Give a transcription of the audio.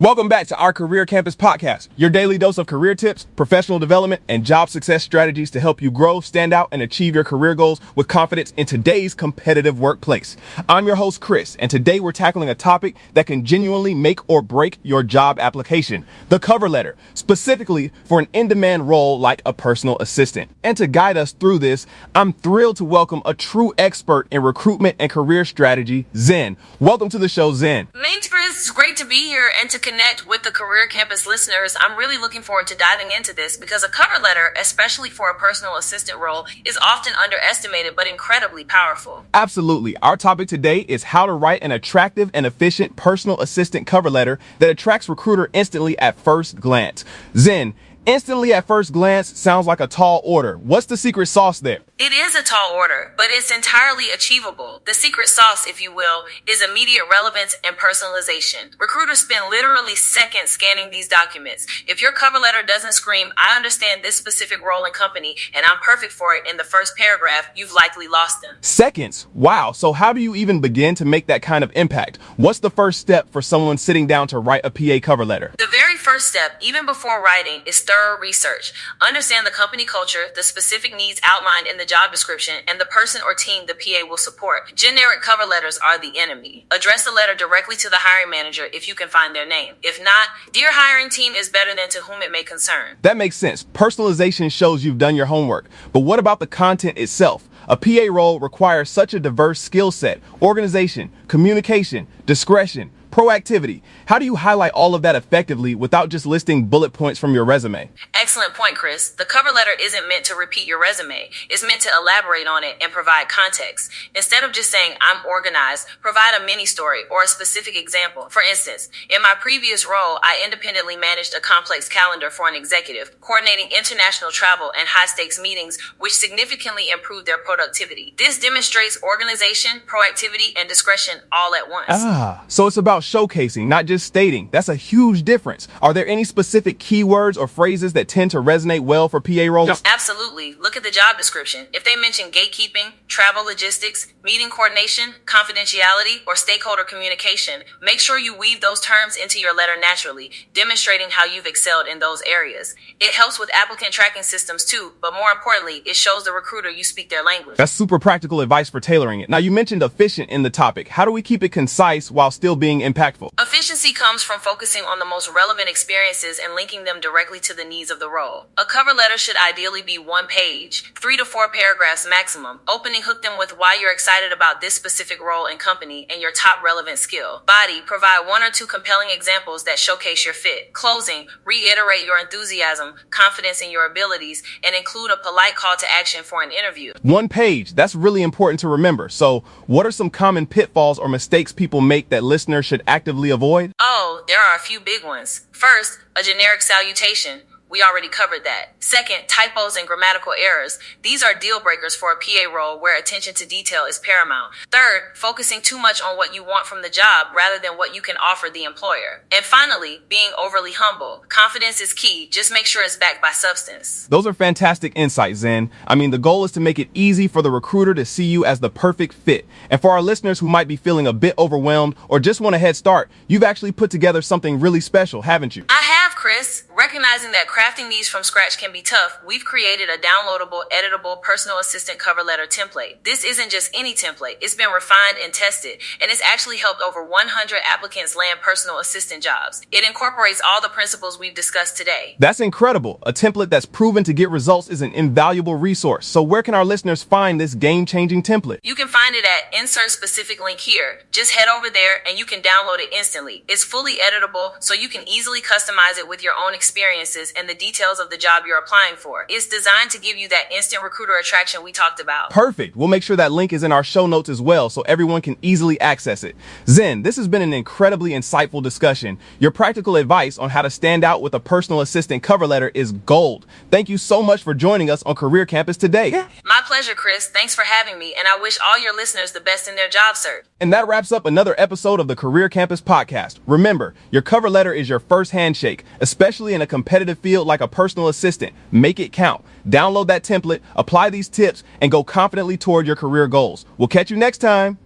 Welcome back to our Career Campus podcast, your daily dose of career tips, professional development, and job success strategies to help you grow, stand out, and achieve your career goals with confidence in today's competitive workplace. I'm your host, Chris, and today we're tackling a topic that can genuinely make or break your job application, the cover letter, specifically for an in-demand role like a personal assistant. And to guide us through this, I'm thrilled to welcome a true expert in recruitment and career strategy, Zen. Welcome to the show, Zen. Thanks, Chris. It's great to be here and to connect with the Career Campus listeners. I'm really looking forward to diving into this because a cover letter, especially for a personal assistant role, is often underestimated but incredibly powerful. Absolutely. Our topic today is how to write an attractive and efficient personal assistant cover letter that attracts recruiter instantly at first glance. Zen, instantly at first glance sounds like a tall order. What's the secret sauce there? It is a tall order, but it's entirely achievable. The secret sauce, if you will, is immediate relevance and personalization. Recruiters spend literally seconds scanning these documents. If your cover letter doesn't scream, "I understand this specific role and company, and I'm perfect for it," in the first paragraph, you've likely lost them. Seconds? Wow. So how do you even begin to make that kind of impact? What's the first step for someone sitting down to write a PA cover letter? The very first step, even before writing, is thorough research. Understand the company culture, the specific needs outlined in the job description, and the person or team the PA will support. Generic cover letters are the enemy. Address the letter directly to the hiring manager if you can find their name. If not, "Dear hiring team" is better than "to whom it may concern." That makes sense. Personalization shows you've done your homework. But what about the content itself? A PA role requires such a diverse skill set: organization, communication, discretion, proactivity. How do you highlight all of that effectively without just listing bullet points from your resume? Excellent point, Chris. The cover letter isn't meant to repeat your resume. It's meant to elaborate on it and provide context. Instead of just saying, "I'm organized," provide a mini story or a specific example. For instance, in my previous role, I independently managed a complex calendar for an executive, coordinating international travel and high-stakes meetings, which significantly improved their productivity. This demonstrates organization, proactivity, and discretion all at once. So it's about showcasing, not just stating. That's a huge difference. Are there any specific keywords or phrases that tend to resonate well for PA roles? Absolutely. Look at the job description. If they mention gatekeeping, travel logistics, meeting coordination, confidentiality, or stakeholder communication, make sure you weave those terms into your letter naturally, demonstrating how you've excelled in those areas. It helps with applicant tracking systems too, but more importantly, it shows the recruiter you speak their language. That's super practical advice for tailoring it. Now, you mentioned efficient in the topic. How do we keep it concise while still being impactful? Efficiency comes from focusing on the most relevant experiences and linking them directly to the needs of the role. A cover letter should ideally be one page, 3 to 4 paragraphs maximum. Opening, hook them with why you're excited about this specific role and company and your top relevant skill. Body, provide 1 or 2 compelling examples that showcase your fit. Closing, reiterate your enthusiasm, confidence in your abilities, and include a polite call to action for an interview. 1 page. That's really important to remember. So what are some common pitfalls or mistakes people make that listeners should actively avoid? Oh, there are a few big ones. First, a generic salutation. We already covered that. Second, typos and grammatical errors. These are deal breakers for a PA role where attention to detail is paramount. Third, focusing too much on what you want from the job rather than what you can offer the employer. And finally, being overly humble. Confidence is key. Just make sure it's backed by substance. Those are fantastic insights, Zen. I mean, the goal is to make it easy for the recruiter to see you as the perfect fit. And for our listeners who might be feeling a bit overwhelmed or just want a head start, you've actually put together something really special, haven't you? I have, Chris. Recognizing that crafting these from scratch can be tough, we've created a downloadable, editable personal assistant cover letter template. This isn't just any template. It's been refined and tested, and it's actually helped over 100 applicants land personal assistant jobs. It incorporates all the principles we've discussed today. That's incredible. A template that's proven to get results is an invaluable resource. So where can our listeners find this game-changing template? You can find it at insert specific link here. Just head over there and you can download it instantly. It's fully editable, so you can easily customize it with your own experiences and the details of the job you're applying for. It's designed to give you that instant recruiter attraction we talked about. Perfect. We'll make sure that link is in our show notes as well so everyone can easily access it. Zen, this has been an incredibly insightful discussion. Your practical advice on how to stand out with a personal assistant cover letter is gold. Thank you so much for joining us on Career Campus today. My pleasure, Chris. Thanks for having me, and I wish all your listeners the best in their job search. And that wraps up another episode of the Career Campus podcast. Remember, your cover letter is your first handshake, especially in a competitive field like a personal assistant. Make it count. Download that template, apply these tips, and go confidently toward your career goals. We'll catch you next time.